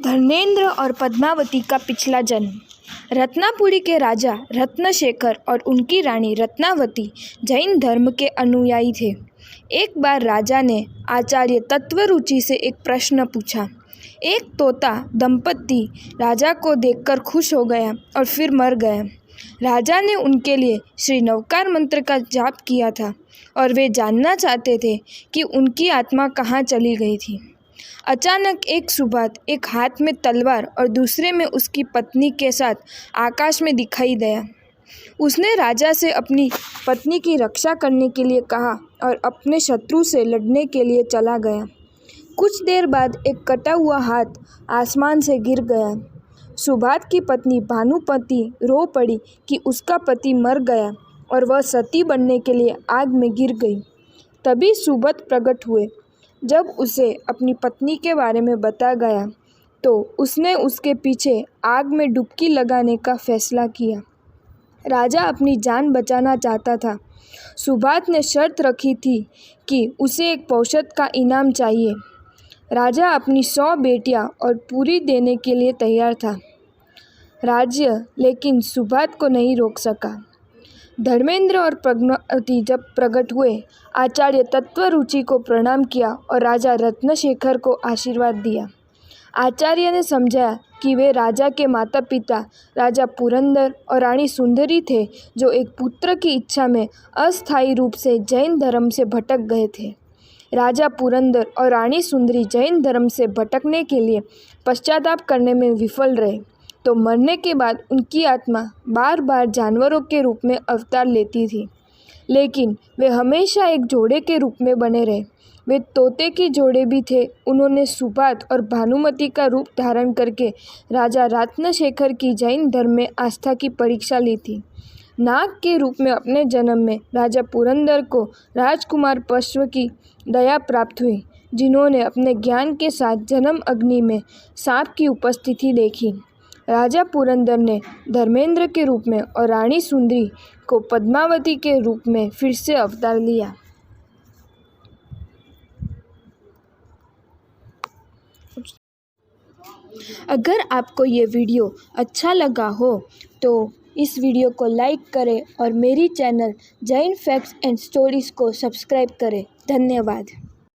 धर्मेंद्र और पद्मावती का पिछला जन्म। रत्नापुरी के राजा रत्नशेखर और उनकी रानी रत्नावती जैन धर्म के अनुयायी थे। एक बार राजा ने आचार्य तत्वरुचि से एक प्रश्न पूछा। एक तोता दंपत्ति राजा को देखकर खुश हो गया और फिर मर गया। राजा ने उनके लिए श्री नवकार मंत्र का जाप किया था और वे जानना चाहते थे कि उनकी आत्मा कहाँ चली गई थी। अचानक एक सुबह एक हाथ में तलवार और दूसरे में उसकी पत्नी के साथ आकाश में दिखाई दिया। उसने राजा से अपनी पत्नी की रक्षा करने के लिए कहा और अपने शत्रु से लड़ने के लिए चला गया। कुछ देर बाद एक कटा हुआ हाथ आसमान से गिर गया। सुभाष की पत्नी भानुपति रो पड़ी कि उसका पति मर गया और वह सती बनने के लिए आग में गिर गई। तभी सुबत प्रकट हुए। जब उसे अपनी पत्नी के बारे में बताया गया तो उसने उसके पीछे आग में डुबकी लगाने का फैसला किया। राजा अपनी जान बचाना चाहता था। सुभाष ने शर्त रखी थी कि उसे एक औषध का इनाम चाहिए। राजा अपनी 100 बेटियां और पूरी देने के लिए तैयार था। राज्य लेकिन सुभाष को नहीं रोक सका। धर्मेंद्र और पद्मावती जब प्रकट हुए, आचार्य तत्वरुचि को प्रणाम किया और राजा रत्नशेखर को आशीर्वाद दिया। आचार्य ने समझाया कि वे राजा के माता पिता राजा पुरंदर और रानी सुंदरी थे, जो एक पुत्र की इच्छा में अस्थायी रूप से जैन धर्म से भटक गए थे। राजा पुरंदर और रानी सुंदरी जैन धर्म से भटकने के लिए पश्चाताप करने में विफल रहे तो मरने के बाद उनकी आत्मा बार बार जानवरों के रूप में अवतार लेती थी, लेकिन वे हमेशा एक जोड़े के रूप में बने रहे। वे तोते की जोड़े भी थे। उन्होंने सुभाष और भानुमति का रूप धारण करके राजा रत्नशेखर की जैन धर्म में आस्था की परीक्षा ली थी। नाग के रूप में अपने जन्म में राजा पुरंदर को राजकुमार पश्व की दया प्राप्त हुई, जिन्होंने अपने ज्ञान के साथ जन्म अग्नि में सांप की उपस्थिति देखी। राजा पुरंदर ने धर्मेंद्र के रूप में और रानी सुंदरी को पद्मावती के रूप में फिर से अवतार लिया। अगर आपको ये वीडियो अच्छा लगा हो तो इस वीडियो को लाइक करें और मेरी channel Jain facts and stories को सब्सक्राइब करें। धन्यवाद।